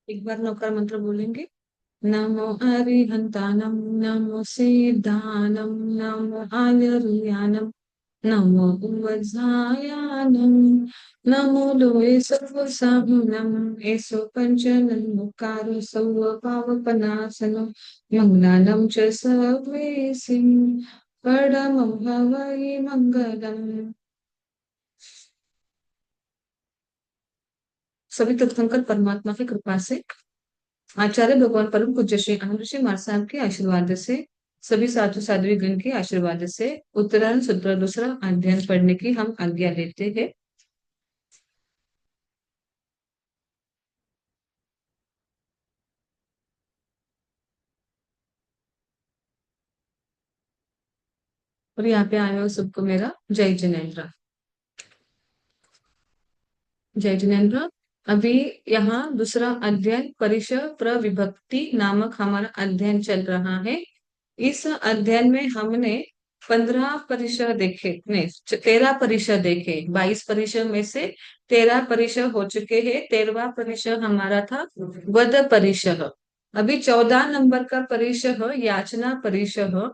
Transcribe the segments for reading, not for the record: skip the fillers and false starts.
एक बार नौकार मंत्र बोलेंगे। नमो अरिहंतानम, नमो सिद्धानम, नमो आयुर्यानम, नमो उवज्रायानम, नमो लोये सर्वसाहुनम, एसो पंचनन्मुखारो सौव पावपनाशनो, मंगलानं च सर्वेसिं, परमं हवै मंगलम्। सभी तीर्थंकर परमात्मा की कृपा से, आचार्य भगवान परम पूज्य श्री अनंत ऋषि महाराज साहब के आशीर्वाद से, सभी साधु साध्वी गण के आशीर्वाद से उत्तरायण सूत्र दूसरा अध्ययन पढ़ने की हम आज्ञा लेते हैं। और यहाँ पे आए हो सबको मेरा जय जिनेन्द्र। जय जिनेन्द्र। अभी यहाँ दूसरा अध्ययन परिचय प्रविभक्ति नामक हमारा अध्ययन चल रहा है। इस अध्ययन में हमने 15 परिचय देखे, नहीं 13 परिचय देखे। 22 परिचय में से 13 परिचय हो चुके हैं। 13वां परिचय हमारा था वद परिचय। अभी 14 नंबर का परिचय है याचना परिचय।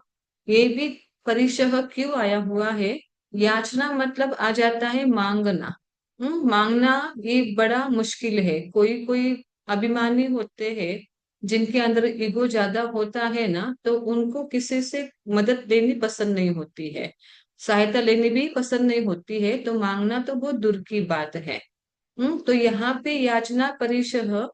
ये भी परिचय क्यों आया हुआ है? याचना मतलब आ जाता है मांगना। मांगना ये बड़ा मुश्किल है। कोई कोई अभिमानी होते हैं जिनके अंदर ईगो ज्यादा होता है ना, तो उनको किसी से मदद लेनी पसंद नहीं होती है, सहायता लेनी भी पसंद नहीं होती है, तो मांगना तो बहुत दूर की बात है। तो यहाँ पे याचना परिषह,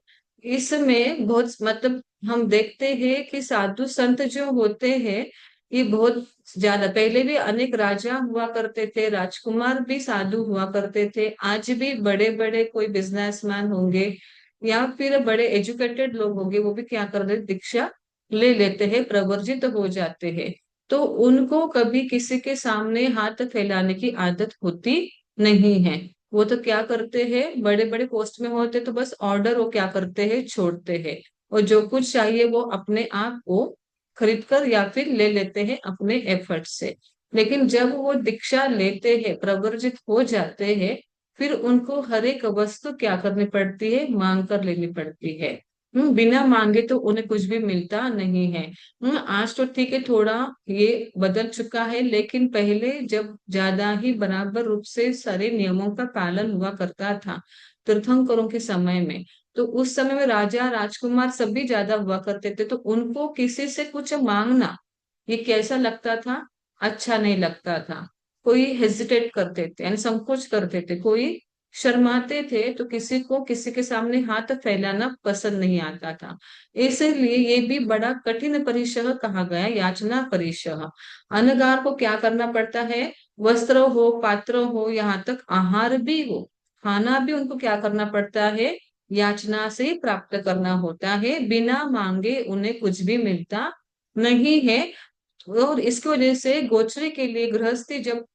इसमें बहुत मतलब हम देखते हैं कि साधु संत जो होते हैं ये बहुत ज्यादा, पहले भी अनेक राजा हुआ करते थे, राजकुमार भी साधु हुआ करते थे, आज भी बड़े बड़े कोई बिजनेसमैन होंगे या फिर बड़े एजुकेटेड लोग होंगे, वो भी क्या करते हैं, दीक्षा ले लेते हैं, प्रवर्जित हो जाते हैं। तो उनको कभी किसी के सामने हाथ फैलाने की आदत होती नहीं है। वो तो क्या करते हैं, बड़े बड़े पोस्ट में होते तो बस ऑर्डर वो क्या करते हैं, छोड़ते हैं, और जो कुछ चाहिए वो अपने आप को खरीद कर या फिर ले लेते हैं अपने एफर्ट से। लेकिन जब वो दीक्षा लेते हैं, प्रवर्जित हो जाते हैं, फिर उनको हर एक वस्तु क्या करनी पड़ती है, मांग कर लेनी पड़ती है। बिना मांगे तो उन्हें कुछ भी मिलता नहीं है। आज तो ठीक है, थोड़ा ये बदल चुका है, लेकिन पहले जब ज्यादा ही बराबर रूप से सारे नियमों का पालन हुआ करता था तीर्थंकरों के समय में, तो उस समय में राजा राजकुमार सभी ज्यादा हुआ करते थे, तो उनको किसी से कुछ मांगना ये कैसा लगता था, अच्छा नहीं लगता था। कोई हेजिटेट करते थे यानी संकोच करते थे, कोई शर्माते थे, तो किसी को किसी के सामने हाथ फैलाना पसंद नहीं आता था। इसलिए ये भी बड़ा कठिन परिचय कहा गया, याचना परिचय। अनगार को क्या करना पड़ता है, वस्त्र हो, पात्र हो, यहाँ तक आहार भी हो, खाना भी उनको क्या करना पड़ता है, याचना से प्राप्त करना होता है। बिना मांगे उन्हें कुछ भी मिलता नहीं है। और इसकी वजह से गोचरी के लिए गृहस्थी जब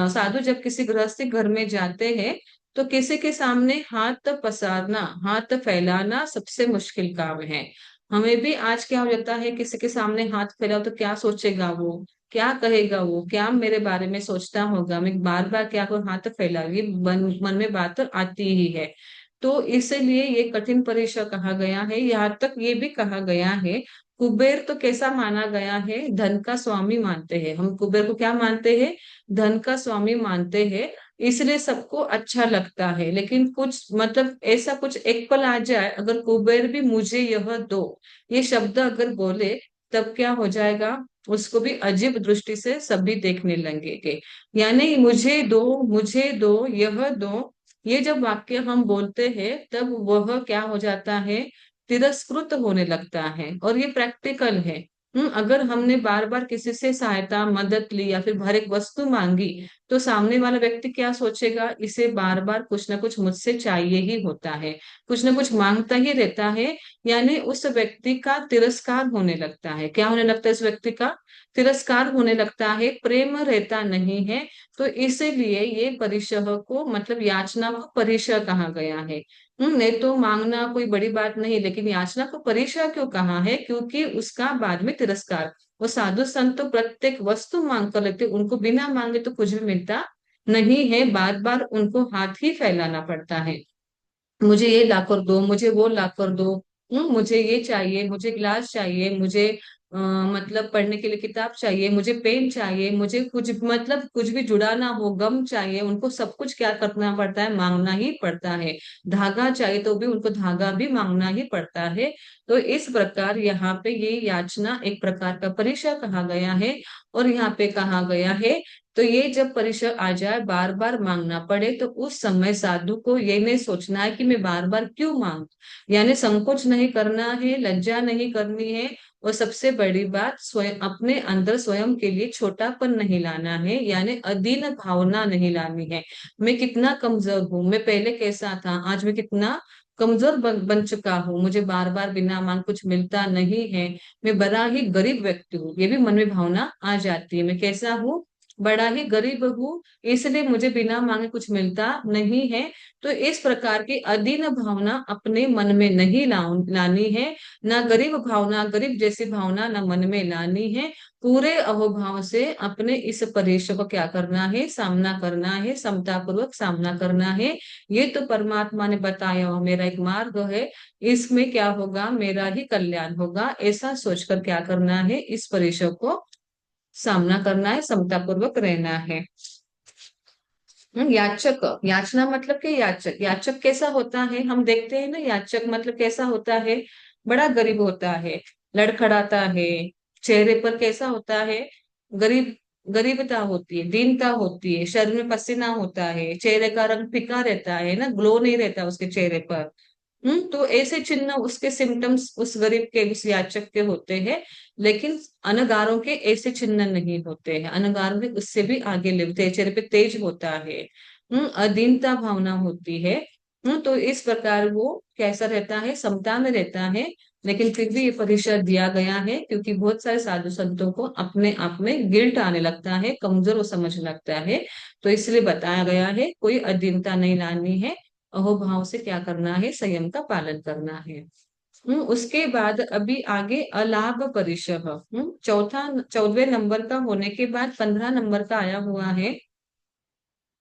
साधु जब किसी गृहस्थी घर में जाते हैं, तो किसी के सामने हाथ पसारना, हाथ फैलाना सबसे मुश्किल काम है। हमें भी आज क्या हो जाता है, किसी के सामने हाथ फैलाओ तो क्या सोचेगा वो, क्या कहेगा वो, क्या मेरे बारे में सोचता होगा, मैं बार बार क्या करूं, हाथ फैला, ये मन में बात आती ही है। तो इसलिए ये कठिन परीक्षा कहा गया है। यहाँ तक ये भी कहा गया है, कुबेर तो कैसा माना गया है, धन का स्वामी मानते हैं हम कुबेर को, क्या मानते हैं, धन का स्वामी मानते हैं, इसलिए सबको अच्छा लगता है। लेकिन कुछ मतलब ऐसा कुछ एक पल आ जाए, अगर कुबेर भी मुझे यह दो ये शब्द अगर बोले, तब क्या हो जाएगा, उसको भी अजीब दृष्टि से सभी देखने लगेंगे। यानी मुझे दो, यह दो, ये जब वाक्य हम बोलते हैं तब वह क्या हो जाता है, तिरस्कृत होने लगता है। और ये प्रैक्टिकल है। अगर हमने बार बार किसी से सहायता मदद ली या फिर हर एक वस्तु मांगी, तो सामने वाला व्यक्ति क्या सोचेगा, इसे बार बार कुछ ना कुछ मुझसे चाहिए ही होता है, कुछ ना कुछ मांगता ही रहता है। यानी उस व्यक्ति का तिरस्कार होने लगता है। क्या होने लगता है, इस व्यक्ति का तिरस्कार होने लगता है, प्रेम रहता नहीं है। तो इसीलिए ये परिशह को मतलब याचना को परिशह कहा गया है। नहीं तो मांगना कोई बड़ी बात नहीं, लेकिन याचना को परिशह क्यों कहा है, क्योंकि उसका बाद में तिरस्कार। वो साधु संत तो प्रत्येक वस्तु मांग कर लेते, उनको बिना मांगे तो कुछ भी मिलता नहीं है, बार बार उनको हाथ ही फैलाना पड़ता है, मुझे ये ला कर दो, मुझे वो ला कर दो। मुझे ये चाहिए, मुझे गिलास चाहिए, मुझे मतलब पढ़ने के लिए किताब चाहिए, मुझे पेन चाहिए, मुझे कुछ मतलब कुछ भी जुड़ा ना हो, गम चाहिए, उनको सब कुछ क्या करना पड़ता है, मांगना ही पड़ता है। धागा चाहिए तो भी उनको धागा भी मांगना ही पड़ता है। तो इस प्रकार यहाँ पे ये याचना एक प्रकार का परिचय कहा गया है। और यहाँ पे कहा गया है, तो ये जब परिचय आ जाए, बार बार मांगना पड़े, तो उस समय साधु को ये नहीं सोचना है कि मैं बार बार क्यों मांग, यानी संकोच नहीं करना है, लज्जा नहीं करनी है। और सबसे बड़ी बात, स्वयं अपने अंदर स्वयं के लिए छोटापन नहीं लाना है, यानी अधीन भावना नहीं लानी है। मैं कितना कमजोर हूँ, मैं पहले कैसा था, आज मैं कितना कमजोर बन चुका हूँ, मुझे बार बार बिना मांग कुछ मिलता नहीं है, मैं बड़ा ही गरीब व्यक्ति हूँ, ये भी मन में भावना आ जाती है। मैं कैसा हूँ, बड़ा ही गरीब हूँ, इसलिए मुझे बिना मांगे कुछ मिलता नहीं है। तो इस प्रकार की अधीन भावना अपने मन में नहीं लानी है। ना गरीब भावना, गरीब जैसी भावना ना मन में लानी है। पूरे अहोभाव से अपने इस परीक्षा को क्या करना है, सामना करना है, समता पूर्वक सामना करना है। ये तो परमात्मा ने बताया हुआ मेरा एक मार्ग है, इसमें क्या होगा, मेरा ही कल्याण होगा, ऐसा सोचकर क्या करना है, इस परीक्षा को सामना करना है, समता पूर्वक रहना है। याचक, याचना मतलब कि याचक, याचक कैसा होता है, हम देखते हैं ना, याचक मतलब कैसा होता है, बड़ा गरीब होता है, लड़खड़ाता है, चेहरे पर कैसा होता है, गरीब, गरीबता होती है, दीनता होती है, शरीर में पसीना होता है, चेहरे का रंग फीका रहता है ना, ग्लो नहीं रहता उसके चेहरे पर। तो ऐसे चिन्ह उसके सिम्टम्स उस गरीब के, उस याचक के होते हैं। लेकिन अनगारों के ऐसे चिन्ह नहीं होते हैं, अनगारों के उससे भी आगे लेते हैं, चेहरे पे तेज होता है, अधीनता भावना होती है। तो इस प्रकार वो कैसा रहता है, समता में रहता है। लेकिन फिर भी ये परिचय दिया गया है, क्योंकि बहुत सारे साधु संतों को अपने आप में गिल्ट आने लगता है, कमजोर वो समझने लगता है। तो इसलिए बताया गया है, कोई अधीनता नहीं लानी है, अहोभाव से क्या करना है, संयम का पालन करना है। उसके बाद अभी आगे अलाभ परिशह, चौथा, 14वें नंबर का होने के बाद 15 नंबर का आया हुआ है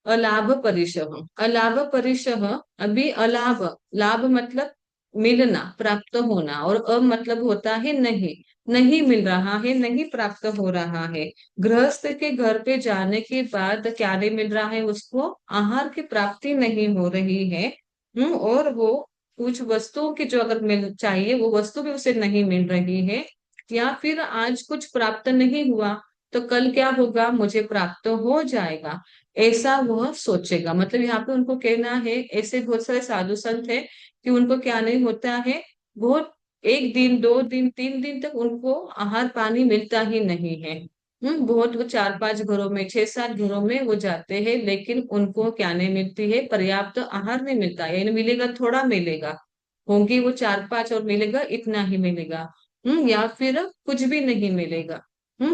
अलाभ परिशह। अलाभ परिशह, अभी अलाभ, लाभ मतलब मिलना, प्राप्त होना, और मतलब होता है नहीं, नहीं मिल रहा है, नहीं प्राप्त हो रहा है। गृहस्थ के घर पे जाने के बाद क्या नहीं मिल रहा है उसको, आहार की प्राप्ति नहीं हो रही है। और वो कुछ वस्तुओं की जो अगर मिल चाहिए, वो वस्तु भी उसे नहीं मिल रही है। या फिर आज कुछ प्राप्त नहीं हुआ, तो कल क्या होगा, मुझे प्राप्त हो जाएगा, ऐसा वह सोचेगा। मतलब यहाँ पे उनको कहना है, ऐसे बहुत सारे साधु संत है कि उनको क्या नहीं होता है, बहुत, एक दिन, 2 दिन, 3 दिन तक उनको आहार पानी मिलता ही नहीं है। बहुत, वो 4-5 घरों में, 6-7 घरों में वो जाते हैं, लेकिन उनको क्या नहीं मिलती है, पर्याप्त आहार नहीं मिलता है, यानी मिलेगा थोड़ा मिलेगा, होंगी वो 4-5 और मिलेगा इतना ही मिलेगा। या फिर कुछ भी नहीं मिलेगा।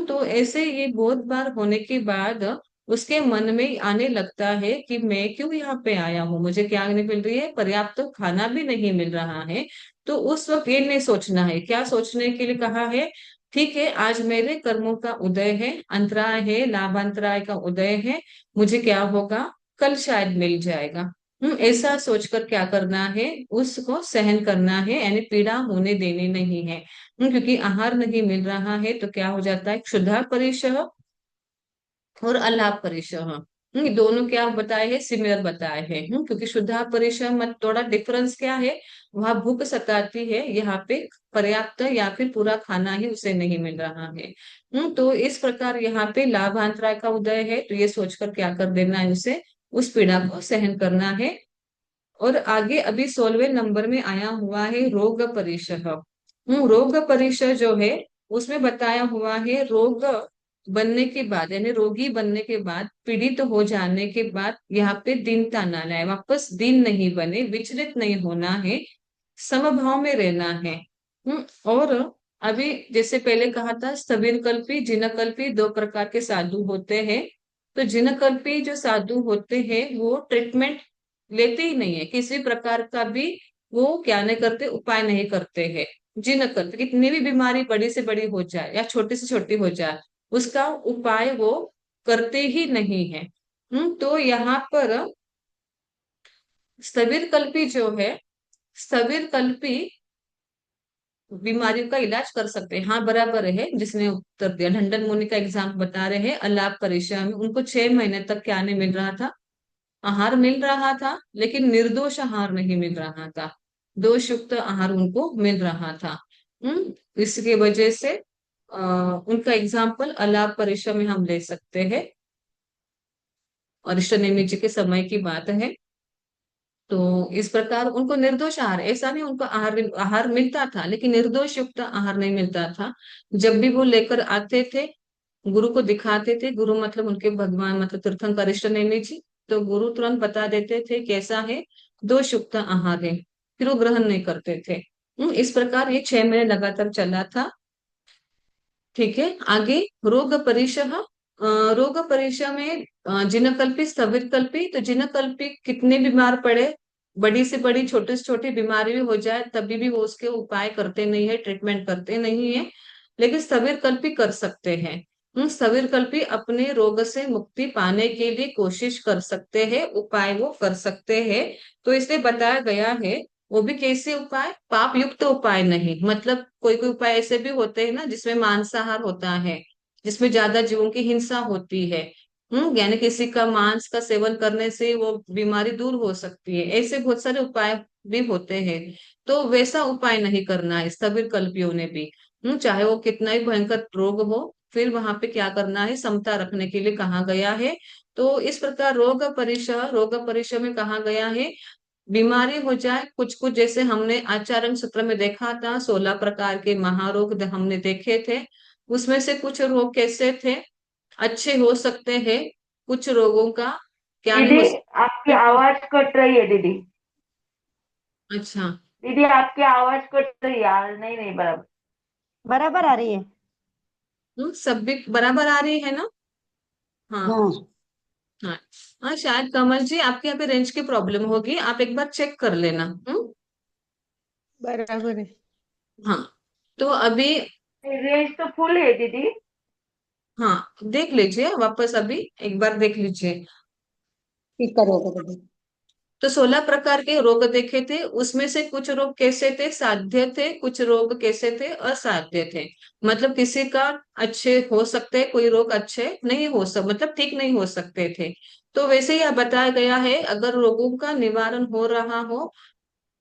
तो ऐसे ये बहुत बार होने के बाद उसके मन में आने लगता है कि मैं क्यों यहाँ पे आया हूँ, मुझे क्या नहीं मिल रही है, पर्याप्त तो खाना भी नहीं मिल रहा है। तो उस वक्त ये नहीं सोचना है, क्या सोचने के लिए कहा है, ठीक है, आज मेरे कर्मों का उदय है, अंतराय है, लाभांतराय का उदय है, मुझे क्या होगा, कल शायद मिल जाएगा। ऐसा सोचकर क्या करना है, उसको सहन करना है, यानी पीड़ा होने देनी नहीं है। क्योंकि आहार नहीं मिल रहा है, तो क्या हो जाता है, क्षुधा परिशह और अलाभ परिशह, दोनों क्या बताए हैं, सिमिलर बताए हैं। क्योंकि शुद्धा परिशह मत, थोड़ा डिफरेंस क्या है, वहां भूख सताती है, यहाँ पे पर्याप्त या फिर पूरा खाना ही उसे नहीं मिल रहा है। तो इस प्रकार यहाँ पे लाभांतराय का उदय है, तो ये सोचकर क्या कर देना है, उसे, उस पीड़ा को सहन करना है। और आगे अभी 16वें नंबर में आया हुआ है रोग परिशह। रोग परिशह जो है, उसमें बताया हुआ है, रोग बनने के बाद, यानी रोगी बनने के बाद, पीड़ित हो जाने के बाद, यहाँ पे दीनता ना लाए, वापस दीन नहीं बने, विचलित नहीं होना है, समभाव में रहना है। और अभी जैसे पहले कहा था, स्थविर कल्पी, जिनकल्पी, दो प्रकार के साधु होते हैं। तो जिनकल्पी जो साधु होते हैं, वो ट्रीटमेंट लेते ही नहीं है, किसी प्रकार का भी वो क्या नहीं करते, उपाय नहीं करते हैं। जिनकल्पी, कितनी भी बीमारी बड़ी से बड़ी हो जाए या छोटी से छोटी हो जाए, उसका उपाय वो करते ही नहीं है। तो यहाँ पर स्थविर कल्पी जो है, स्थविर कल्पी बीमारियों का इलाज कर सकते हैं। हाँ बराबर है, जिसने उत्तर दिया ढंडन मुनि का एग्जाम बता रहे हैं। अलाप परीक्षा में उनको 6 महीने तक क्या नहीं मिल रहा था, आहार मिल रहा था, लेकिन निर्दोष आहार नहीं मिल रहा था, दोष युक्त आहार उनको मिल रहा था। इसके वजह से उनका एग्जाम्पल अलाप परीक्षा में हम ले सकते हैं। और नेमी जी के समय की बात है। तो इस प्रकार उनको निर्दोष आहार, ऐसा नहीं उनको आहार आहार मिलता था, लेकिन निर्दोष युक्त आहार नहीं मिलता था। जब भी वो लेकर आते थे, गुरु को दिखाते थे, गुरु मतलब उनके भगवान मतलब तीर्थंकर नेमी जी, तो गुरु तुरंत बता देते थे कैसा है, दोष युक्त आहार है, फिर वो ग्रहण नहीं करते थे। इस प्रकार ये 6 महीने लगातार चला था। ठीक है, आगे रोग परिशह। रोग परिशह में जिनकल्पी स्थविरकल्पी, तो जिनकल्पी कितने बीमार पड़े, बड़ी से बड़ी छोटी से छोटी बीमारी भी हो जाए तभी भी वो उसके उपाय करते नहीं है, ट्रीटमेंट करते नहीं है, लेकिन स्थविरकल्पी कर सकते हैं। स्थविरकल्पी अपने रोग से मुक्ति पाने के लिए कोशिश कर सकते हैं, उपाय वो कर सकते हैं। तो इसलिए बताया गया है, वो भी कैसे उपाय, पाप युक्त उपाय नहीं, मतलब कोई कोई उपाय ऐसे भी होते हैं ना जिसमें मांसाहार होता है, जिसमें ज्यादा जीवों की हिंसा होती है। यानी किसी का मांस का सेवन करने से वो बीमारी दूर हो सकती है, ऐसे बहुत सारे उपाय भी होते हैं। तो वैसा उपाय नहीं करना है स्थविर कल्पियों ने भी। चाहे वो कितना ही भयंकर रोग हो, फिर वहां पे क्या करना है, समता रखने के लिए कहा गया है। तो इस प्रकार रोग परिचय में कहा गया है, बीमारी हो जाए कुछ कुछ, जैसे हमने आचारण सूत्र में देखा था 16 प्रकार के महारोग हमने देखे थे, उसमें से कुछ रोग कैसे थे, अच्छे हो सकते हैं, कुछ रोगों का क्या नहीं दीदी हो आपकी सकता। आवाज कट रही है दीदी। अच्छा। दीदी आपकी आवाज कट रही है यार, नहीं नहीं बराबर। बराबर आ रही है। सब भी बराबर आ रही है ना? हाँ। हाँ। हाँ। हाँ शायद कमल जी आपके यहाँ पे रेंज की प्रॉब्लम होगी, आप एक बार चेक कर लेना। बराबर है। हाँ। तो अभी, रेंज तो फुल है दीदी। हाँ देख लीजिए वापस, अभी एक बार देख लीजिए। ठीक करोगे दीदी। तो 16 प्रकार के रोग देखे थे, उसमें से कुछ रोग कैसे थे, साध्य थे, कुछ रोग कैसे थे, असाध्य थे। मतलब किसी का अच्छे हो सकते, कोई रोग अच्छे नहीं हो सक मतलब ठीक नहीं हो सकते थे। तो वैसे ही बताया गया है, अगर रोगों का निवारण हो रहा हो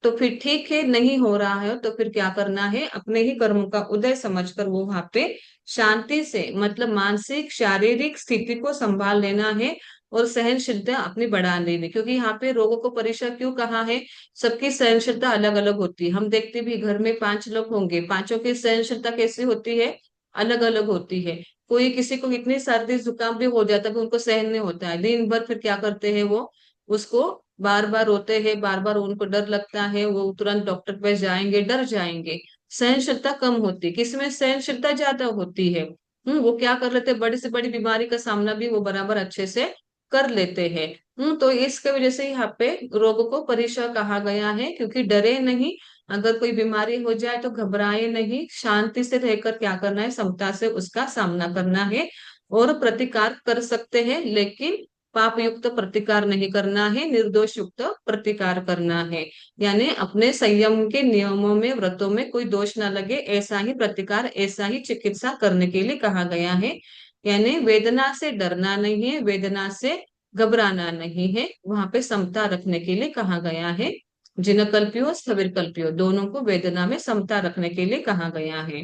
तो फिर ठीक है, नहीं हो रहा है तो फिर क्या करना है, अपने ही कर्मों का उदय समझकर वो वहां पे शांति से मतलब मानसिक शारीरिक स्थिति को संभाल लेना है, और सहनशीलता अपनी बढ़ा लेनी। क्योंकि यहाँ पे रोगों को परीक्षा क्यों कहा है, सबकी सहनशीलता अलग अलग होती है। हम देखते भी घर में 5 लोग होंगे, पांचों की सहनशीलता कैसी होती है, अलग अलग होती है। कोई किसी को इतनी सर्दी जुकाम भी हो जाता है कि उनको सहन नहीं होता है, दिन भर फिर क्या करते हैं वो उसको बार बार रोते हैं, बार बार उनको डर लगता है, वो तुरंत डॉक्टर पे जाएंगे, डर जाएंगे। सहनशीलता कम होती, किसमें सहनशीलता ज्यादा होती है, वो क्या कर लेते हैं, बड़ी से बड़ी बीमारी का सामना भी वो बराबर अच्छे से कर लेते हैं। तो इसके वजह से यहाँ पे रोग को परिचय कहा गया है, क्योंकि डरे नहीं, अगर कोई बीमारी हो जाए तो घबराए नहीं, शांति से रहकर क्या करना है, समता से उसका सामना करना है, और प्रतिकार कर सकते हैं, लेकिन पाप युक्त प्रतिकार नहीं करना है, निर्दोष युक्त प्रतिकार करना है। यानी अपने संयम के नियमों में, व्रतों में कोई दोष ना लगे, ऐसा ही प्रतिकार, ऐसा ही चिकित्सा करने के लिए कहा गया है। यानी वेदना से डरना नहीं है, वेदना से घबराना नहीं है, वहां पे समता रखने के लिए कहा गया है। जिन कल्पियों स्थविर कल्पियों दोनों को वेदना में समता रखने के लिए कहा गया है।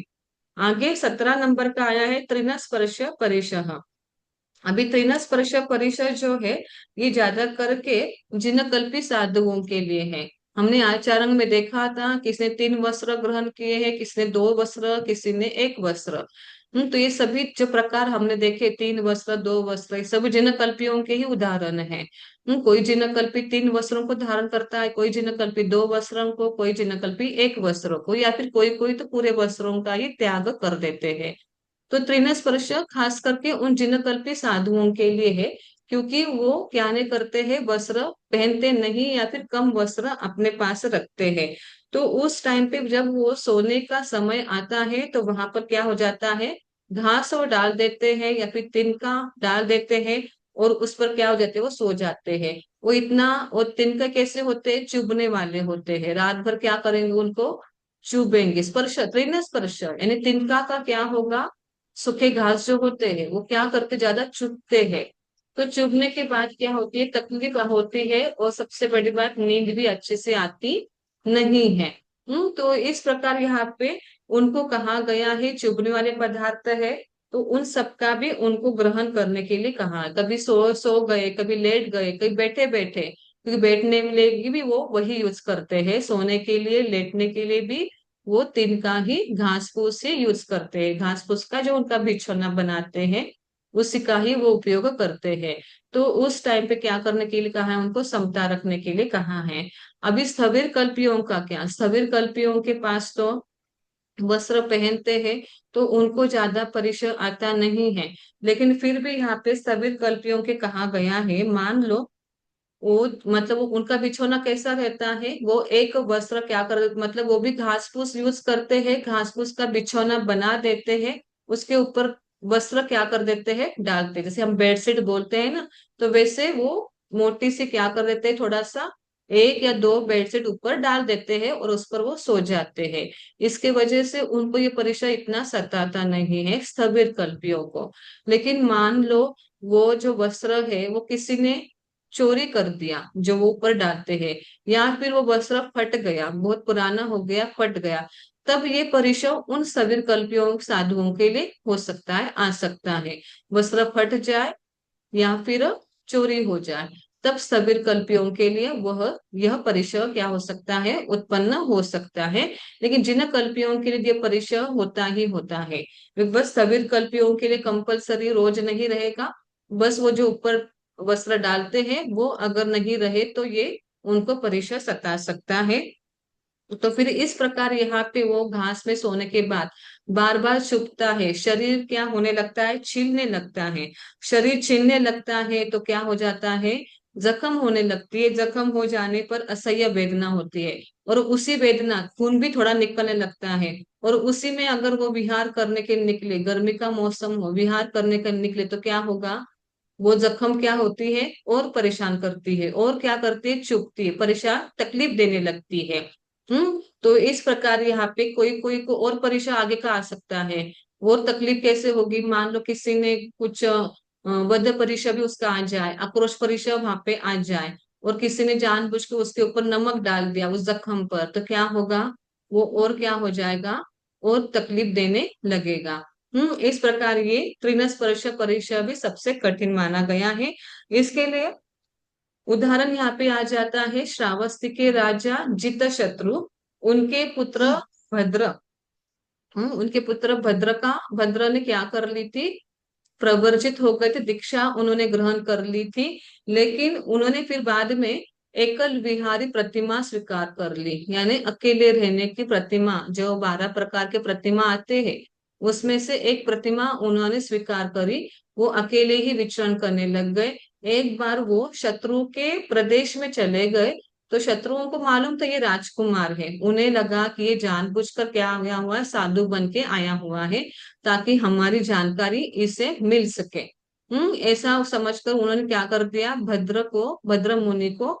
आगे 17 नंबर का आया है तृणस्पर्श परिशः। अभी तृणस्पर्श परिसर जो है, ये ज्यादा करके जिनकल्पी साधुओं के लिए है। हमने आचारण में देखा था, किसने 3 वस्त्र ग्रहण किए हैं, किसने 2 वस्त्र, किसी ने 1 वस्त्र। तो ये सभी जो प्रकार हमने देखे, 3 वस्त्र 2 वस्त्र, ये सब जिनकल्पियों के ही उदाहरण है। कोई जिनकल्पी 3 वस्त्रों को धारण करता है, कोई जिनकल्पी 2 वस्त्रों को, कोई जिनकल्पी 1 वस्त्र को, या फिर कोई कोई तो पूरे वस्त्रों का ही त्याग कर देते हैं। तो तृणस्पर्श खास करके उन जिनकल्पी साधुओं के लिए है, क्योंकि वो क्या नहीं करते हैं, वस्त्र पहनते नहीं, या फिर कम वस्त्र अपने पास रखते हैं। तो उस टाइम पे जब वो सोने का समय आता है तो वहां पर क्या हो जाता है, घास वो डाल देते हैं या फिर तिनका डाल देते हैं, और उस पर क्या हो जाते हैं, वो सो जाते हैं। वो इतना, और तिनका कैसे होते हैं, चुभने वाले होते हैं, रात भर क्या करेंगे उनको, चुभेंगे। स्पर्श, तृण स्पर्श यानी तिनका का क्या होगा, सूखे घास जो होते हैं वो क्या करते, ज्यादा चुभते हैं। तो चुभने के बाद क्या होती है, तकलीफ होती है, और सबसे बड़ी बात नींद भी अच्छे से आती नहीं है। तो इस प्रकार यहाँ पे उनको कहा गया है चुभने वाले पदार्थ है, तो उन सबका भी उनको ग्रहण करने के लिए कहा है। कभी सो सो गए, कभी लेट गए, कभी बैठे बैठे, क्योंकि बैठने में लिए भी वो वही यूज करते हैं, सोने के लिए लेटने के लिए भी वो तिनका ही घास फूस से यूज करते हैं। घास फूस का जो उनका बिछौना बनाते हैं उसी का ही वो उपयोग करते हैं। तो उस टाइम पे क्या करने के लिए कहा है, उनको समता रखने के लिए कहा है। अभी स्थविर कल्पियों का क्या, स्थविर कल्पियों के पास तो वस्त्र पहनते हैं, तो उनको ज्यादा परिश्रम आता नहीं है। लेकिन फिर भी यहाँ पे स्थविर कल्पियों के कहा गया है, मान लो वो मतलब वो उनका बिछौना कैसा रहता है, वो एक वस्त्र क्या कर, मतलब वो भी घास फूस यूज करते हैं, घास फूस का बिछौना बना देते हैं, उसके ऊपर वस्त्र क्या कर देते हैं, डालते हैं। जैसे हम बेडशीट बोलते हैं ना, तो वैसे वो मोटी सी क्या कर देते हैं, थोड़ा सा एक या दो बेडशीट ऊपर डाल देते हैं और उस पर वो सो जाते हैं। इसके वजह से उनको ये परेशान इतना सताता नहीं है स्थविर कल्पियों को। लेकिन मान लो वो जो वस्त्र है वो किसी ने चोरी कर दिया, जो वो ऊपर डालते हैं, या फिर वो वस्त्र फट गया, बहुत पुराना हो गया, फट गया, तब ये परिश्रम उन सभी कल्पियों साधुओं के लिए हो सकता है, आ सकता है। वस्त्र फट जाए या फिर चोरी हो जाए, तब सबीर कल्पियों के लिए वह यह परिचय क्या हो सकता है, उत्पन्न हो सकता है। लेकिन जिन कल्पियों के लिए यह परिचय होता ही होता है। बस सबीर कल्पियों के लिए कंपलसरी रोज नहीं रहेगा, बस वो जो ऊपर वस्त्र डालते हैं वो अगर नहीं रहे तो ये उनको परिचय सता सकता है। तो फिर इस प्रकार यहाँ पे वो घास में सोने के बाद बार बार चुभता है, शरीर क्या होने लगता है, छीलने लगता है। शरीर छीलने लगता है तो क्या हो जाता है, जख्म होने लगती है। जख्म हो जाने पर असह्य वेदना होती है, और उसी वेदना खून भी थोड़ा निकलने लगता है। और उसी में अगर वो विहार करने के निकले, गर्मी का मौसम हो, विहार करने के निकले, तो क्या होगा, वो जख्म क्या होती है, और परेशान करती है, और क्या करती है, चुभती है, परेशान तकलीफ देने लगती है। तो इस प्रकार यहाँ पे कोई कोई को और परेशान आगे का आ सकता है। और तकलीफ कैसे होगी, मान लो किसी ने कुछ वध परीक्षा भी उसका आ जाए, आक्रोश परीक्षा वहां पे आ जाए, और किसी ने जानबूझ के उसके ऊपर नमक डाल दिया उस जख्म पर, तो क्या होगा, वो और क्या हो जाएगा, और तकलीफ देने लगेगा। इस प्रकार ये तृणस्पर्श परीक्षा भी सबसे कठिन माना गया है। इसके लिए उदाहरण यहाँ पे आ जाता है श्रावस्ती के राजा जितशत्रु, उनके पुत्र भद्र। उनके पुत्र भद्र का, भद्र ने क्या कर ली थी, प्रवर्जित हो गए थे, दीक्षा उन्होंने ग्रहण कर ली थी। लेकिन उन्होंने फिर बाद में एकल विहारी प्रतिमा स्वीकार कर ली, यानी अकेले रहने की प्रतिमा, जो 12 प्रकार के प्रतिमा आते हैं उसमें से एक प्रतिमा उन्होंने स्वीकार करी। वो अकेले ही विचरण करने लग गए। एक बार वो शत्रु के प्रदेश में चले गए, तो शत्रुओं को मालूम था ये राजकुमार है, उन्हें लगा कि ये जानबूझकर क्या आया हुआ है, साधु बन के आया हुआ है, ताकि हमारी जानकारी इसे मिल सके। ऐसा समझकर उन्होंने क्या कर दिया, भद्र को, भद्र मुनि को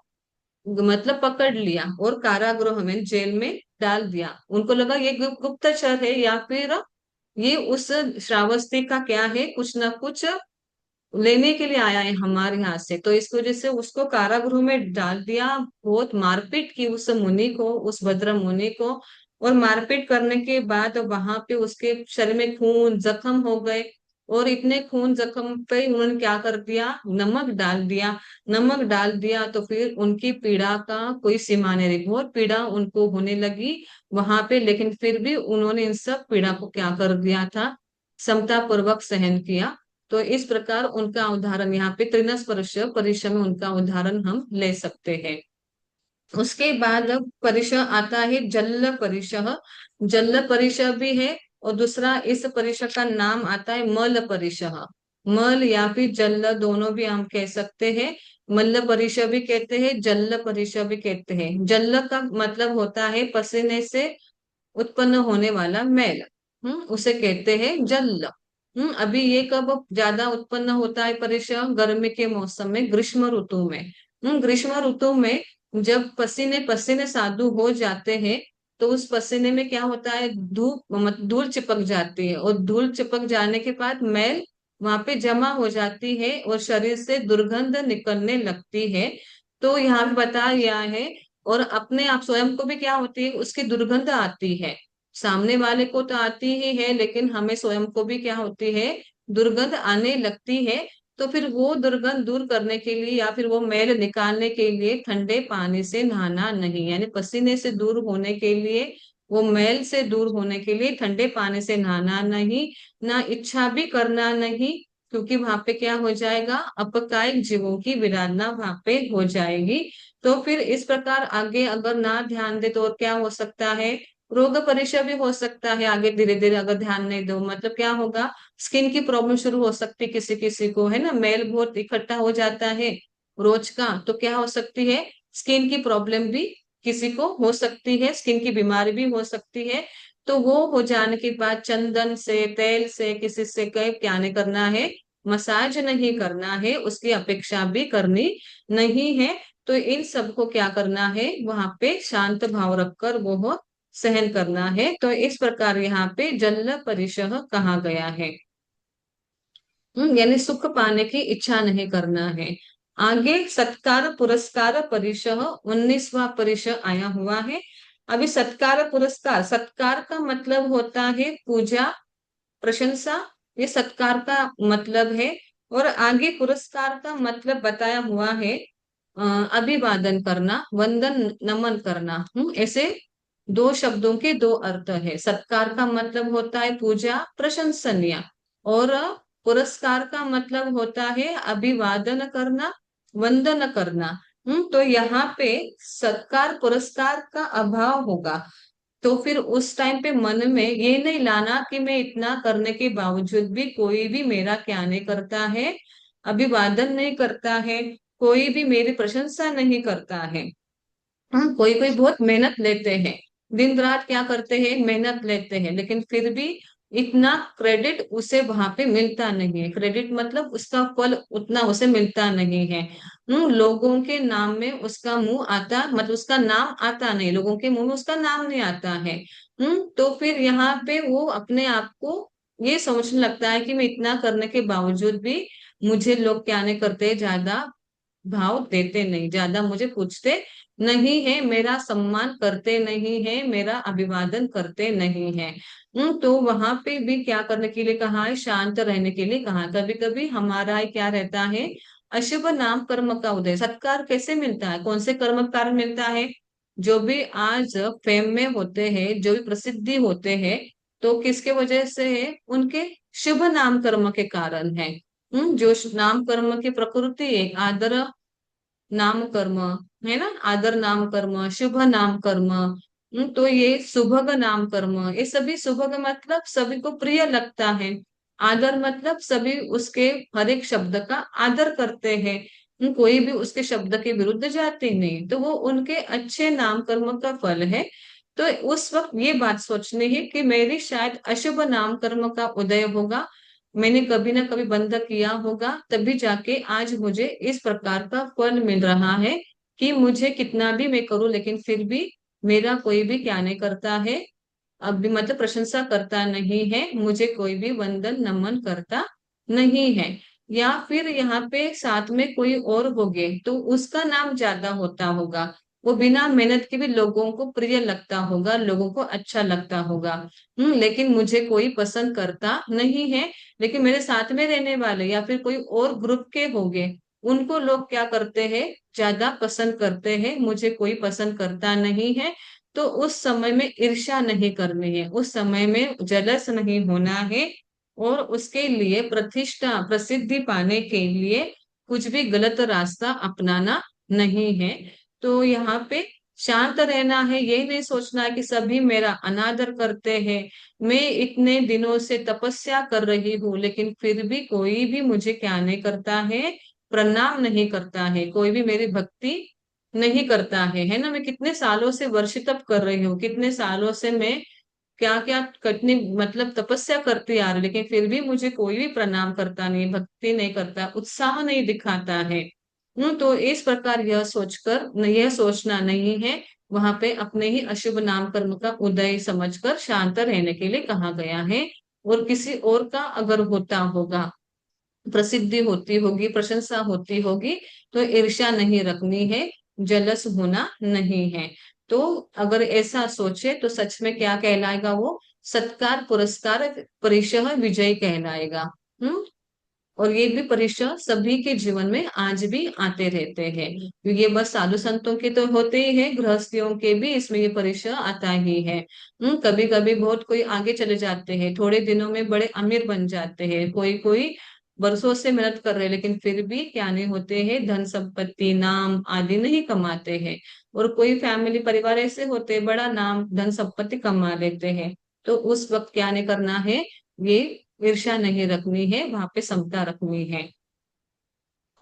मतलब पकड़ लिया और कारागृह में, जेल में डाल दिया। उनको लगा ये गुप्तचर है, या फिर ये उस श्रावस्ती का क्या है, कुछ ना कुछ लेने के लिए आया है हमारे यहाँ से, तो इस वजह से उसको कारागृह में डाल दिया। बहुत मारपीट की उस मुनि को, उस भद्र मुनि को। और मारपीट करने के बाद वहां पे उसके शरीर में खून जख्म हो गए, और इतने खून जख्म पे उन्होंने क्या कर दिया, नमक डाल दिया। नमक डाल दिया तो फिर उनकी पीड़ा का कोई सीमा नहीं रही, बहुत पीड़ा उनको होने लगी वहां पे। लेकिन फिर भी उन्होंने इन सब पीड़ा को क्या कर दिया था, समता पूर्वक सहन किया। तो इस प्रकार उनका उदाहरण यहाँ पे तृणस्पर्श परिश्रम में उनका उदाहरण हम ले सकते हैं। उसके बाद परिश आता है जल परिश। जल परिश भी है, और दूसरा इस परिश का नाम आता है मल परिश। मल या फिर जल दोनों भी हम कह सकते हैं। मल्ल परिश भी कहते हैं, जल परिश भी कहते हैं। जल का मतलब होता है पसीने से उत्पन्न होने वाला मैल, उसे कहते हैं जल। अभी ये कब ज्यादा उत्पन्न होता है परेशान, गर्मी के मौसम में, ग्रीष्म ऋतु में। ग्रीष्म ऋतु में जब पसीने पसीने साधु हो जाते हैं, तो उस पसीने में क्या होता है, धूल चिपक जाती है, और धूल चिपक जाने के बाद मैल वहां पे जमा हो जाती है और शरीर से दुर्गंध निकलने लगती है। तो यहाँ पे बताया गया है, और अपने आप स्वयं को भी क्या होती है, उसकी दुर्गंध आती है। सामने वाले को तो आती ही है, लेकिन हमें स्वयं को भी क्या होती है, दुर्गंध आने लगती है। तो फिर वो दुर्गंध दूर करने के लिए या फिर वो मैल निकालने के लिए ठंडे पानी से नहाना नहीं, यानी पसीने से दूर होने के लिए, वो मैल से दूर होने के लिए ठंडे पानी से नहाना नहीं, ना इच्छा भी करना नहीं, क्योंकि वहां पे क्या हो जाएगा, अपकायिक जीवों की विराधना वहां पे हो जाएगी। तो फिर इस प्रकार आगे अगर ना ध्यान दे तो और क्या हो सकता है, रोग परीक्षा भी हो सकता है आगे, धीरे धीरे अगर ध्यान नहीं दो, मतलब क्या होगा, स्किन की प्रॉब्लम शुरू हो सकती है किसी किसी को, है ना, मेल बहुत इकट्ठा हो जाता है रोज का, तो क्या हो सकती है, स्किन की प्रॉब्लम भी किसी को हो सकती है, स्किन की बीमारी भी हो सकती है। तो वो हो जाने के बाद चंदन से, तेल से, किसी से कहीं क्या नहीं करना है, मसाज नहीं करना है, उसकी अपेक्षा भी करनी नहीं है। तो इन सबको क्या करना है, वहां पे शांत भाव रखकर वो सहन करना है। तो इस प्रकार यहाँ पे जल परिशह कहा गया है। यानी सुख पाने की इच्छा नहीं करना है। आगे सत्कार पुरस्कार परिशह 19वां परिशह आया हुआ है। अभी सत्कार पुरस्कार, सत्कार का मतलब होता है पूजा, प्रशंसा, ये सत्कार का मतलब है। और आगे पुरस्कार का मतलब बताया हुआ है, अभिवादन करना, वंदन नमन करना। ऐसे दो शब्दों के दो अर्थ है। सत्कार का मतलब होता है पूजा, प्रशंसनीय, और पुरस्कार का मतलब होता है अभिवादन करना, वंदन करना। तो यहाँ पे सत्कार पुरस्कार का अभाव होगा, तो फिर उस टाइम पे मन में ये नहीं लाना कि मैं इतना करने के बावजूद भी कोई भी मेरा क्या नहीं करता है, अभिवादन नहीं करता है, कोई भी मेरी प्रशंसा नहीं करता है। कोई कोई बहुत मेहनत लेते हैं, दिन रात क्या करते हैं, मेहनत लेते हैं, लेकिन फिर भी इतना क्रेडिट उसे वहां पे मिलता नहीं है। क्रेडिट मतलब उसका फल उतना उसे मिलता नहीं है। लोगों के नाम में उसका मुंह आता, मतलब उसका नाम आता नहीं, लोगों के मुंह में उसका नाम नहीं आता है। तो फिर यहाँ पे वो अपने आप को ये समझने लगता है कि मैं इतना करने के बावजूद भी मुझे लोग क्या नहीं करते, ज्यादा भाव देते नहीं, ज्यादा मुझे पूछते नहीं है, मेरा सम्मान करते नहीं है, मेरा अभिवादन करते नहीं है। तो वहां पे भी क्या करने के लिए कहा है, शांत रहने के लिए कहा है। कभी कभी हमारा क्या रहता है, अशुभ नाम कर्म का उदय। सत्कार कैसे मिलता है, कौन से कर्म के कारण मिलता है, जो भी आज फेम में होते हैं, जो भी प्रसिद्धि होते हैं, तो किसके वजह से है, उनके शुभ नाम कर्म के कारण है। जो नाम कर्म की प्रकृति है, आदर नाम कर्म, है ना, आदर नाम कर्म, शुभ नाम कर्म। तो ये सुभग नाम कर्म, ये सभी, सुभग मतलब सभी को प्रिय लगता है, आदर मतलब सभी उसके हर एक शब्द का आदर करते हैं। कोई भी उसके शब्द के विरुद्ध जाते नहीं, तो वो उनके अच्छे नाम कर्म का फल है। तो उस वक्त ये बात सोचनी है कि मेरी शायद अशुभ नाम कर्म का उदय होगा, मैंने कभी ना कभी बंद किया होगा, तभी जाके आज मुझे इस प्रकार का फल मिल रहा है, कि मुझे कितना भी मैं करूं लेकिन फिर भी मेरा कोई भी क्या नहीं करता है, अभी मतलब प्रशंसा करता नहीं है, मुझे कोई भी वंदन नमन करता नहीं है। या फिर यहाँ पे साथ में कोई और हो गए तो उसका नाम ज्यादा होता होगा, वो बिना मेहनत के भी लोगों को प्रिय लगता होगा, लोगों को अच्छा लगता होगा। लेकिन मुझे कोई पसंद करता नहीं है, लेकिन मेरे साथ में रहने वाले या फिर कोई और ग्रुप के हो गए, उनको लोग क्या करते हैं, ज्यादा पसंद करते हैं, मुझे कोई पसंद करता नहीं है। तो उस समय में ईर्ष्या नहीं करनी है, उस समय में जलस नहीं होना है, और उसके लिए प्रतिष्ठा प्रसिद्धि पाने के लिए कुछ भी गलत रास्ता अपनाना नहीं है। तो यहाँ पे शांत रहना है, ये नहीं सोचना है कि सभी मेरा अनादर करते हैं, मैं इतने दिनों से तपस्या कर रही हूँ लेकिन फिर भी कोई भी मुझे क्या नहीं करता है, प्रणाम नहीं करता है, कोई भी मेरी भक्ति नहीं करता है ना। मैं कितने सालों से वर्ष तप कर रही हूँ, कितने सालों से मैं क्या क्या कठिन मतलब तपस्या करती आ रही, लेकिन फिर भी मुझे कोई भी प्रणाम करता नहीं, भक्ति नहीं करता, उत्साह नहीं दिखाता है। तो इस प्रकार यह सोचकर यह सोचना नहीं है वहां पे अपने ही अशुभ नाम कर्म का उदय समझकर शांत रहने के लिए कहा गया है। और किसी और का अगर होता होगा, प्रसिद्धि होती होगी, प्रशंसा होती होगी, तो ईर्ष्या नहीं रखनी है, जलस होना नहीं है। तो अगर ऐसा सोचे तो सच में क्या कहलाएगा वो? सत्कार पुरस्कार परिशह विजय कहलाएगा। हम्म। और ये भी परीक्षा सभी के जीवन में आज भी आते रहते हैं। ये बस साधु संतों के तो होते ही है, गृहस्थियों के भी इसमें ये परीक्षा आता ही है। कभी कभी बहुत कोई आगे चले जाते हैं, थोड़े दिनों में बड़े अमीर बन जाते हैं, कोई कोई बरसों से मेहनत कर रहे हैं लेकिन फिर भी क्या नहीं होते हैं, धन संपत्ति नाम आदि नहीं कमाते हैं। और कोई फैमिली परिवार ऐसे होते हैं, बड़ा नाम धन संपत्ति कमा लेते हैं। तो उस वक्त क्या नहीं करना है, ये ईर्ष्या नहीं रखनी है, वहां पे समता रखनी है।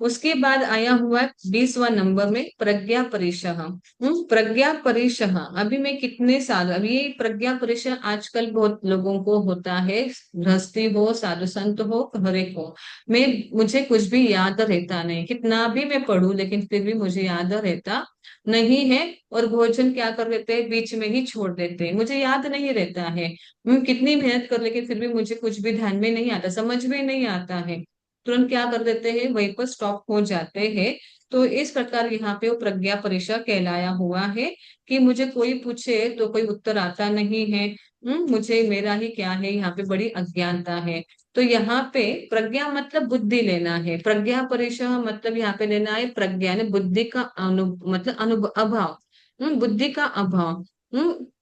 उसके बाद आया हुआ 20वां नंबर में प्रज्ञा परिशह। प्रज्ञा परिशह अभी मैं कितने साल, अभी ये प्रज्ञा परिशह आजकल बहुत लोगों को होता है, गृहस्थी हो साधु संत हो हर एक हो। मैं मुझे कुछ भी याद रहता नहीं, कितना भी मैं पढ़ूं लेकिन फिर भी मुझे याद रहता नहीं है। और भोजन क्या कर देते हैं, बीच में ही छोड़ देते हैं, मुझे याद नहीं रहता है। मैं कितनी मेहनत कर लेकिन फिर भी मुझे कुछ भी ध्यान में नहीं आता, समझ में नहीं आता है, तुरंत क्या कर देते हैं, वहीं पर स्टॉप हो जाते हैं। तो इस प्रकार यहाँ पे वो प्रज्ञा परीक्षा कहलाया हुआ है कि मुझे कोई पूछे तो कोई उत्तर आता नहीं है। मुझे मेरा ही क्या है, यहाँ पे बड़ी अज्ञानता है। तो यहाँ पे प्रज्ञा मतलब बुद्धि लेना है, प्रज्ञा परीक्षा मतलब यहाँ पे लेना है प्रज्ञा ने बुद्धि का मतलब अनुभव अभाव, बुद्धि का अभाव।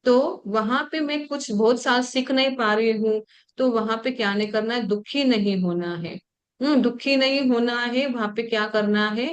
तो वहां पे मैं कुछ बहुत साल सीख नहीं पा रही हूँ, तो वहां पे क्या नहीं करना है, दुखी नहीं होना है। दुखी नहीं होना है, वहां पे क्या करना है,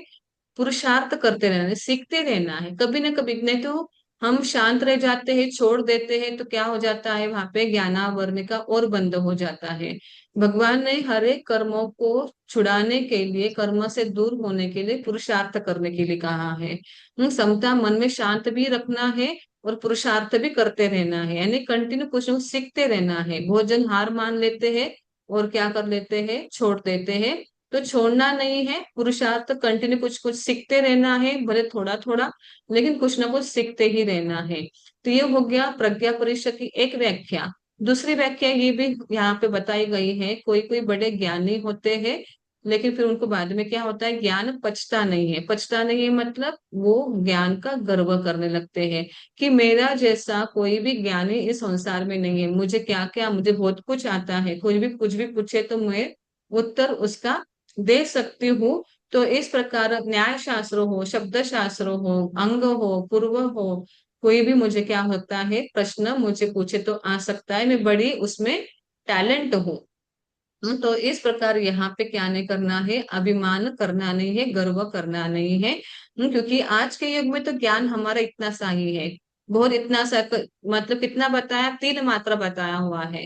पुरुषार्थ करते रहना है, सीखते रहना है। कभी ना कभी, नहीं तो हम शांत रह जाते हैं, छोड़ देते हैं, तो क्या हो जाता है, वहां पे ज्ञानावरण का और बंद हो जाता है। भगवान ने हर एक कर्मों को छुड़ाने के लिए, कर्म से दूर होने के लिए पुरुषार्थ करने के लिए कहा है। समता मन में शांत भी रखना है और पुरुषार्थ भी करते रहना है, यानी कंटिन्यू कुछ न कुछ सीखते रहना है। भोजन हार मान लेते हैं और क्या कर लेते हैं, छोड़ देते हैं। तो छोड़ना नहीं है, पुरुषार्थ कंटिन्यू कुछ कुछ सीखते रहना है, भले थोड़ा थोड़ा, लेकिन कुछ ना कुछ सीखते ही रहना है। तो ये हो गया प्रज्ञा परिषद की एक व्याख्या। दूसरी व्याख्या ये भी यहाँ पे बताई गई है, कोई कोई बड़े ज्ञानी होते हैं लेकिन फिर उनको बाद में क्या होता है, ज्ञान पचता नहीं है। पचता नहीं है मतलब वो ज्ञान का गर्व करने लगते हैं कि मेरा जैसा कोई भी ज्ञानी इस संसार में नहीं है, मुझे क्या क्या, मुझे बहुत कुछ आता है, कोई भी कुछ भी पूछे तो मैं उत्तर उसका दे सकती हूँ। तो इस प्रकार न्याय शास्त्र हो, शब्द शास्त्र हो, अंग हो, पूर्व हो, कोई भी मुझे क्या होता है, प्रश्न मुझे पूछे तो आ सकता है, मैं बड़ी उसमें टैलेंट हूँ। तो इस प्रकार यहाँ पे क्या नहीं करना है, अभिमान करना नहीं है, गर्व करना नहीं है। क्योंकि आज के युग में तो ज्ञान हमारा इतना सा ही है, बहुत इतना सा मतलब कितना बताया, 3 मात्रा बताया हुआ है।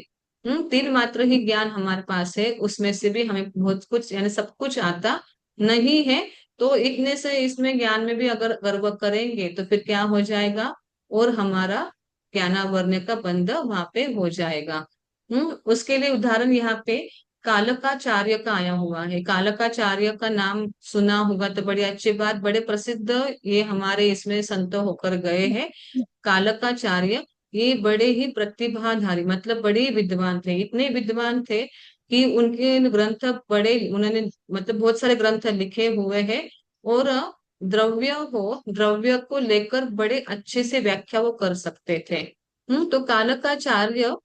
3 मात्र ही ज्ञान हमारे पास है, उसमें से भी हमें बहुत कुछ यानी सब कुछ आता नहीं है। तो इतने से इसमें ज्ञान में भी अगर गर्व करेंगे तो फिर क्या हो जाएगा, और हमारा ज्ञानावरण का बंध वहां पे हो जाएगा। उसके लिए उदाहरण यहाँ पे कालकाचार्य का आया हुआ है। कालकाचार्य का नाम सुना होगा तो बड़ी अच्छी बात, बड़े प्रसिद्ध ये हमारे इसमें संत होकर गए हैं। कालकाचार्य ये बड़े ही प्रतिभाधारी मतलब बड़े विद्वान थे, इतने विद्वान थे कि उनके ग्रंथ बड़े, उन्होंने मतलब बहुत सारे ग्रंथ लिखे हुए हैं। और द्रव्य को लेकर बड़े अच्छे से व्याख्या वो कर सकते थे। तो कालकाचार्य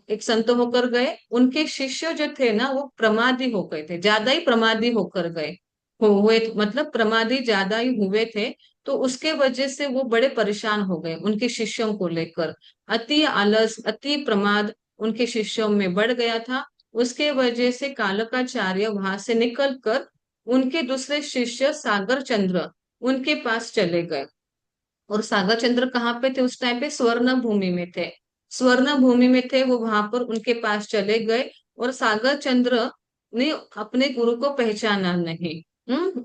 एक संत होकर गए, उनके शिष्य जो थे ना वो प्रमादी हो गए थे, ज्यादा ही प्रमादी होकर गए, हुए मतलब प्रमादी ज्यादा ही हुए थे। तो उसके वजह से वो बड़े परेशान हो गए उनके शिष्यों को लेकर। अति आलस अति प्रमाद उनके शिष्यों में बढ़ गया था। उसके वजह से कालकाचार्य वहां से निकल कर उनके दूसरे शिष्य सागर चंद्र उनके पास चले गए। और सागर चंद्र कहाँ पे थे उस टाइम पे, स्वर्ण भूमि में थे। स्वर्ण भूमि में थे वो, वहां पर उनके पास चले गए। और सागर चंद्र ने अपने गुरु को पहचाना नहीं।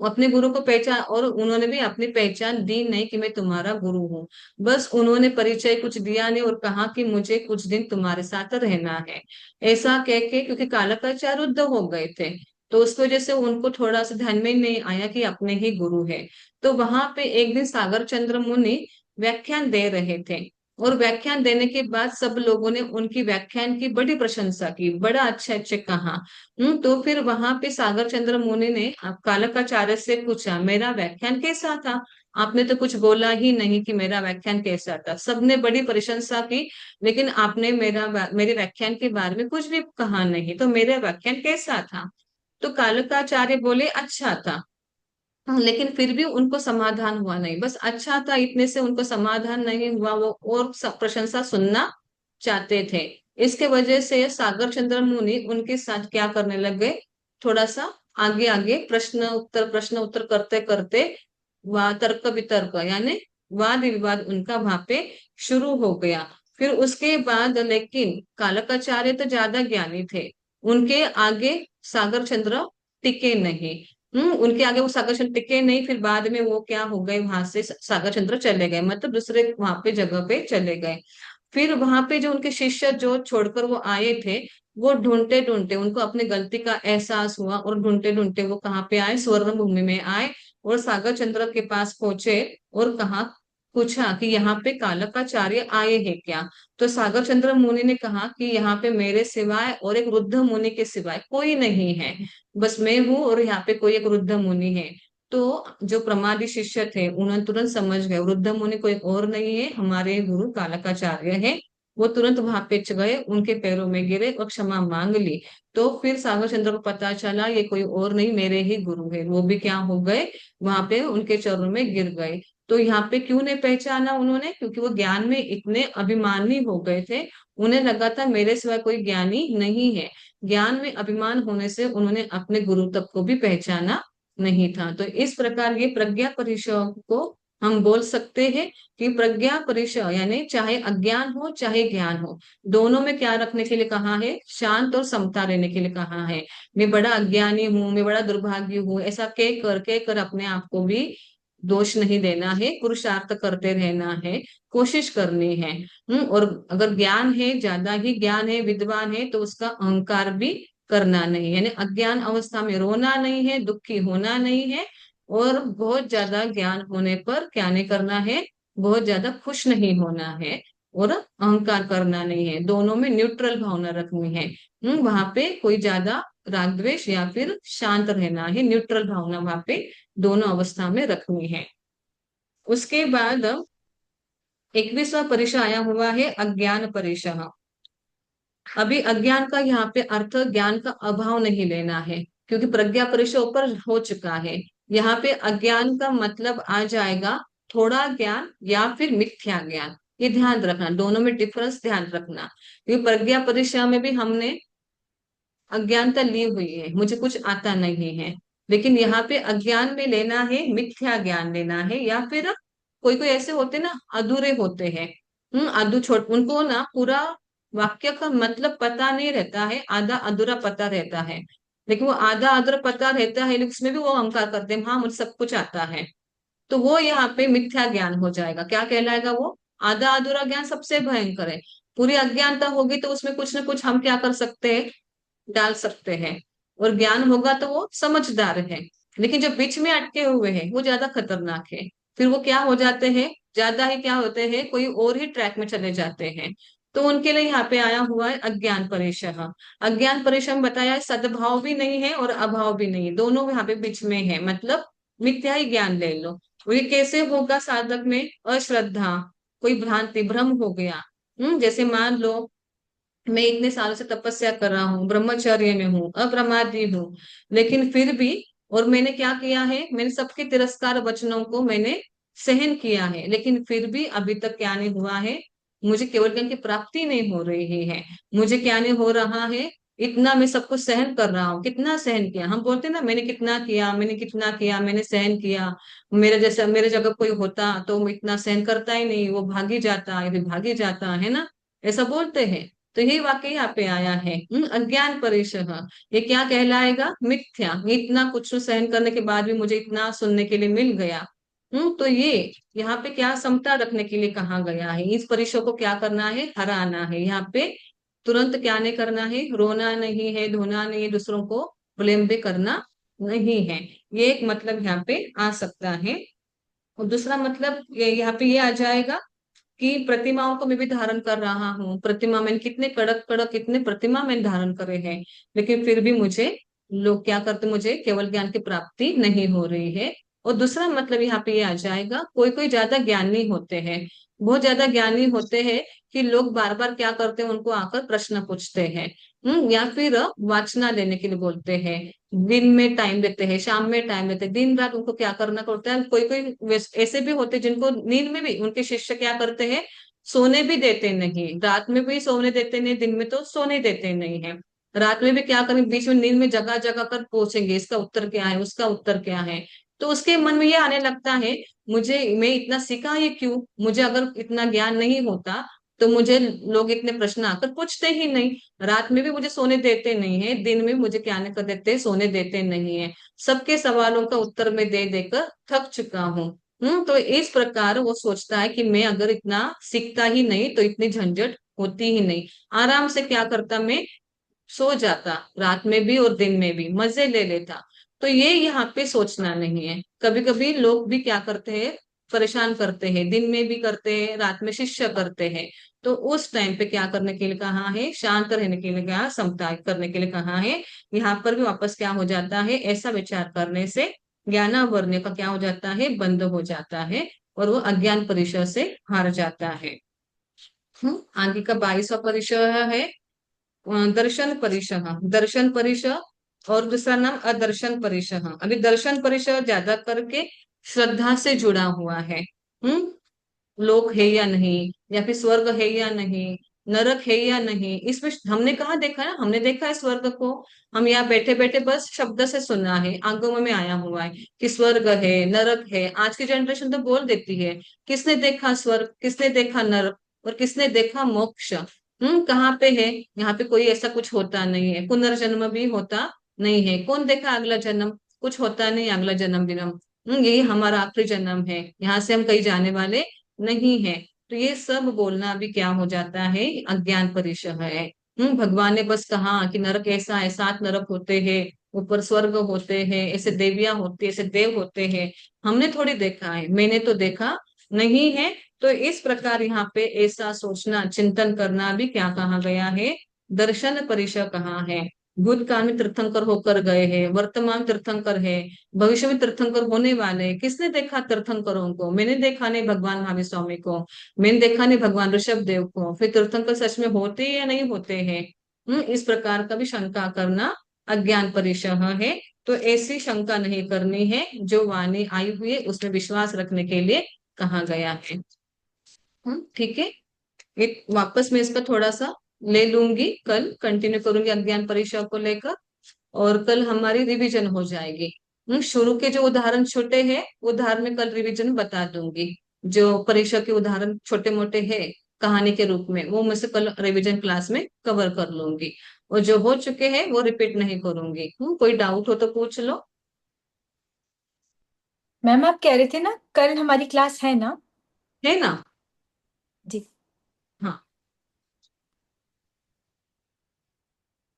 अपने गुरु को पहचान, और उन्होंने भी अपनी पहचान दी नहीं कि मैं तुम्हारा गुरु हूँ। बस उन्होंने परिचय कुछ दिया नहीं और कहा कि मुझे कुछ दिन तुम्हारे साथ रहना है, ऐसा कह के, क्योंकि कालकाचार्य रुद्ध हो गए थे। तो उस वजह से उनको थोड़ा सा ध्यान में नहीं आया कि अपने ही गुरु है। तो वहां पे एक दिन सागर चंद्र मुनि व्याख्यान दे रहे थे। और व्याख्यान देने के बाद सब लोगों ने उनकी व्याख्यान की बड़ी प्रशंसा की, बड़ा अच्छे अच्छे कहा। तो फिर वहां पे सागर चंद्र मुनि ने कालकाचार्य से पूछा, मेरा व्याख्यान कैसा था? आपने तो कुछ बोला ही नहीं कि मेरा व्याख्यान कैसा था। सबने बड़ी प्रशंसा की, लेकिन आपने मेरे व्याख्यान के बारे में कुछ भी कहा नहीं, तो मेरा व्याख्यान कैसा था? तो कालकाचार्य बोले, अच्छा था। लेकिन फिर भी उनको समाधान हुआ नहीं, बस अच्छा था इतने से उनको समाधान नहीं हुआ, वो और प्रशंसा सुनना चाहते थे। इसके वजह से सागर चंद्र मुनि उनके साथ क्या करने लग गए, थोड़ा सा आगे आगे प्रश्न उत्तर करते करते तर्क वितर्क यानी वाद विवाद उनका वहां पे शुरू हो गया। फिर उसके बाद लेकिन कालकाचार्य तो ज्यादा ज्ञानी थे, उनके आगे सागर चंद्र टिके नहीं। उनके आगे वो सागर चंद्र टिके नहीं, फिर बाद में वो क्या हो गए, वहां से सागर चंद्र चले गए, मतलब दूसरे वहां पे जगह पे चले गए। फिर वहां पे जो उनके शिष्य जो छोड़कर वो आए थे, वो ढूंढते ढूंढते उनको अपनी गलती का एहसास हुआ, और ढूंढते ढूंढते वो कहाँ पे आए, स्वर्ण भूमि में आए, और सागर चंद्र के पास पहुंचे, और कहा, पूछा कि यहाँ पे कालकाचार्य आए हैं क्या? तो सागर चंद्र मुनि ने कहा कि यहाँ पे मेरे सिवाय और एक वृद्ध मुनि के सिवाय कोई नहीं है, बस मैं हूँ और यहाँ पे कोई एक वृद्ध मुनि है। तो जो प्रमादी शिष्य थे उन्होंने तुरंत समझ गए, वृद्ध मुनि कोई और नहीं है, हमारे गुरु कालकाचार्य है। वो तुरंत वहां पे गए, उनके पैरों में गिरे और क्षमा मांग ली। तो फिर सागर चंद्र को पता चला ये कोई और नहीं, मेरे ही गुरु है। वो भी क्या हो गए, वहां पे उनके चरणों में गिर गए। तो यहाँ पे क्यों नहीं पहचाना उन्होंने, क्योंकि वो ज्ञान में इतने अभिमानी हो गए थे, उन्हें लगा था मेरे सिवाय कोई ज्ञानी नहीं है। ज्ञान में अभिमान होने से उन्होंने अपने गुरु तक को भी पहचाना नहीं था। तो इस प्रकार ये प्रज्ञा परिचय को हम बोल सकते हैं कि प्रज्ञा परिचय यानी चाहे अज्ञान हो चाहे ज्ञान हो, दोनों में क्या रखने के लिए कहा है, शांत और समता रहने के लिए कहा है। मैं बड़ा अज्ञानी हूँ, मैं बड़ा दुर्भाग्य हूँ, ऐसा कह कर अपने आप को भी दोष नहीं देना है, पुरुषार्थ करते रहना है, कोशिश करनी है। और अगर ज्ञान है, ज्यादा ही ज्ञान है, विद्वान है, तो उसका अहंकार भी करना नहीं, यानी अज्ञान अवस्था में रोना नहीं है, दुखी होना नहीं है, और बहुत ज्यादा ज्ञान होने पर क्या नहीं करना है, बहुत ज्यादा खुश नहीं होना है, और अहंकार करना नहीं है। दोनों में न्यूट्रल भावना रखनी है। वहां पे कोई ज्यादा राग द्वेष या फिर शांत रहना है, न्यूट्रल भावना वहां पे दोनों अवस्था में रखनी है। उसके बाद 21वां परिचय आया हुआ है अज्ञान परिचय। अभी अज्ञान का यहाँ पे अर्थ ज्ञान का अभाव नहीं लेना है, क्योंकि प्रज्ञा परिचय ऊपर हो चुका है। यहाँ पे अज्ञान का मतलब आ जाएगा थोड़ा ज्ञान या फिर मिथ्या ज्ञान। ये ध्यान रखना, दोनों में डिफरेंस ध्यान रखना, क्योंकि प्रज्ञा परिचय में भी हमने अज्ञानता ली हुई है, मुझे कुछ आता नहीं है। लेकिन यहाँ पे अज्ञान में लेना है, मिथ्या ज्ञान लेना है, या फिर कोई कोई ऐसे होते ना, अधूरे होते हैं। अधू छोट उनको ना पूरा वाक्य का मतलब पता नहीं रहता है, आधा अधूरा पता रहता है। लेकिन वो आधा अधूरा पता रहता है, लेकिन उसमें भी वो अहंकार करते हैं, हाँ मुझे सब कुछ आता है। तो वो यहाँ पे मिथ्या ज्ञान हो जाएगा। क्या कहलाएगा वो, आधा अधूरा ज्ञान सबसे भयंकर है। पूरी अज्ञानता होगी तो उसमें कुछ ना कुछ हम क्या कर सकते हैं, डाल सकते हैं। और ज्ञान होगा तो वो समझदार है। लेकिन जो बीच में अटके हुए हैं वो ज्यादा खतरनाक है। फिर वो क्या हो जाते हैं, ज्यादा ही क्या होते हैं, कोई और ही ट्रैक में चले जाते हैं। तो उनके लिए यहाँ पे आया हुआ है अज्ञान परिचय। अज्ञान परिचय में बताया है, सद्भाव भी नहीं है और अभाव भी नहीं है, दोनों यहाँ पे बीच में है, मतलब मिथ्या ही ज्ञान ले लो। और ये कैसे होगा, साधक में अश्रद्धा, कोई भ्रांति भ्रम हो गया। जैसे मान लो मैं इतने सालों से तपस्या कर रहा हूँ, ब्रह्मचर्य में हूँ, अप्रमादी हूँ, लेकिन फिर भी, और मैंने क्या किया है, मैंने सबके तिरस्कार वचनों को मैंने सहन किया है, लेकिन फिर भी अभी तक क्या नहीं हुआ है, मुझे केवल ज्ञान की प्राप्ति नहीं हो रही है। मुझे क्या नहीं हो रहा है, इतना मैं सब कुछ सहन कर रहा हूँ, कितना सहन किया, हम बोलते हैं ना, मैंने कितना किया, मैंने कितना किया, मैंने सहन किया। मेरे जैसा, मेरे जगह कोई होता तो वो इतना सहन करता ही नहीं, वो भागी जाता या फिर भागी जाता है ना, ऐसा बोलते हैं। तो यही वाक्य यहाँ पे आया है, अज्ञान परिचय। ये क्या कहलाएगा, मिथ्या। इतना कुछ सहन करने के बाद भी मुझे इतना सुनने के लिए मिल गया। तो ये यहाँ पे क्या समता रखने के लिए कहा गया है, इस परिचय को क्या करना है, हराना है। यहाँ पे तुरंत क्या नहीं करना है, रोना नहीं है, धोना नहीं है, दूसरों को ब्लेम भी करना नहीं है। ये एक मतलब यहाँ पे आ सकता है। और दूसरा मतलब यहाँ पे ये आ जाएगा कि प्रतिमाओं को मैं भी धारण कर रहा हूँ। प्रतिमा मैंने कितने कड़क कड़क कितने प्रतिमा मैंने धारण करे हैं, लेकिन फिर भी मुझे लोग क्या करते, मुझे केवल ज्ञान की प्राप्ति नहीं हो रही है। और दूसरा मतलब यहाँ पे ये आ जाएगा, कोई कोई ज्यादा ज्ञानी होते हैं, बहुत ज्यादा ज्ञानी होते हैं कि लोग बार बार क्या करते हैं, उनको आकर प्रश्न पूछते हैं। या फिर वाचना लेने के लिए बोलते हैं, दिन में टाइम देते हैं, शाम में टाइम देते हैं, दिन रात उनको क्या करना पड़ता है। कोई कोई ऐसे भी होते हैं जिनको नींद में भी उनके शिष्य क्या करते हैं, सोने भी देते नहीं, रात में भी सोने देते नहीं, दिन में तो सोने देते नहीं है। रात में भी क्या करें, बीच में नींद में जगह जगह कर पूछेंगे इसका उत्तर क्या है, उसका उत्तर क्या है। तो उसके मन में ये आने लगता है, मुझे मैं इतना सीखा ये क्यों, मुझे अगर इतना ज्ञान नहीं होता तो मुझे लोग इतने प्रश्न आकर पूछते ही नहीं। रात में भी मुझे सोने देते नहीं है, दिन में मुझे क्या नहीं कर देते, सोने देते नहीं है। सबके सवालों का उत्तर मैं दे देकर थक चुका हूँ। तो इस प्रकार वो सोचता है कि मैं अगर इतना सीखता ही नहीं तो इतनी झंझट होती ही नहीं, आराम से क्या करता मैं, सो जाता, रात में भी और दिन में भी मजे ले लेता। तो ये यहाँ पे सोचना नहीं है। कभी कभी लोग भी क्या करते हैं, परेशान करते हैं, दिन में भी करते हैं, रात में शिष्य करते हैं। तो उस टाइम पे क्या करने के लिए कहा है, शांत रहने के लिए कहा, समता करने के लिए कहा है। यहाँ पर भी वापस क्या हो जाता है, ऐसा विचार करने से ज्ञानावरण का क्या हो जाता है, बंद हो जाता है, और वो अज्ञान परिचय से हार जाता है। आगे का 22वां परिचय है दर्शन परिशः। दर्शन परिशः और दूसरा नाम अदर्शन परिशः। अभी दर्शन परिशः ज्यादा करके श्रद्धा से जुड़ा हुआ है। लोक है या नहीं, या फिर स्वर्ग है या नहीं, नरक है या नहीं, इसमें हमने कहाँ देखा है, हमने देखा है स्वर्ग को। हम यहाँ बैठे बैठे बस शब्द से सुना है, आगमों में आया हुआ है कि स्वर्ग है नरक है। आज की जनरेशन तो बोल देती है, किसने देखा स्वर्ग, किसने देखा नरक, और किसने देखा मोक्ष। कहाँ पे है, यहाँ पे कोई ऐसा कुछ होता नहीं है, पुनर्जन्म भी होता नहीं है। कौन देखा अगला जन्म, कुछ होता नहीं अगला जन्म दिनम। यही हमारा आखिरी जन्म है, यहाँ से हम कहीं जाने वाले नहीं है। तो ये सब बोलना भी क्या हो जाता है, अज्ञान परिचय है। भगवान ने बस कहा कि नरक ऐसा है, 7 नरक होते हैं, ऊपर स्वर्ग होते हैं, ऐसे देवियां होती है, ऐसे देव होते हैं। हमने थोड़ी देखा है, मैंने तो देखा नहीं है। तो इस प्रकार यहाँ पे ऐसा सोचना चिंतन करना भी क्या कहा गया है, दर्शन परिचय कहा है। भूतकाल में तीर्थंकर होकर गए हैं, वर्तमान तीर्थंकर है, भविष्य में तीर्थंकर होने वाले हैं। किसने देखा तीर्थंकरों को, मैंने देखा नहीं भगवान महावीर स्वामी को, मैंने देखा नहीं भगवान ऋषभ देव को। फिर तीर्थंकर सच में होते हैं या नहीं होते हैं। इस प्रकार का भी शंका करना अज्ञान परिचय है। तो ऐसी शंका नहीं करनी है, जो वाणी आई हुई है उसमें विश्वास रखने के लिए कहा गया है। ठीक है। एक वापस मैं इसका थोड़ा सा ले लूंगी, कल कंटिन्यू करूंगी अज्ञान परिचय को लेकर, और कल हमारी रिवीजन हो जाएगी। शुरू के जो उदाहरण छोटे हैं, उदाहरण में कल रिवीजन बता दूंगी। जो परीक्षा के उदाहरण छोटे मोटे हैं कहानी के रूप में, वो मैं से कल रिवीजन क्लास में कवर कर लूंगी। और जो हो चुके हैं वो रिपीट नहीं करूंगी। कोई डाउट हो तो पूछ लो। मैम आप कह रहे थे ना कल हमारी क्लास है ना? है ना।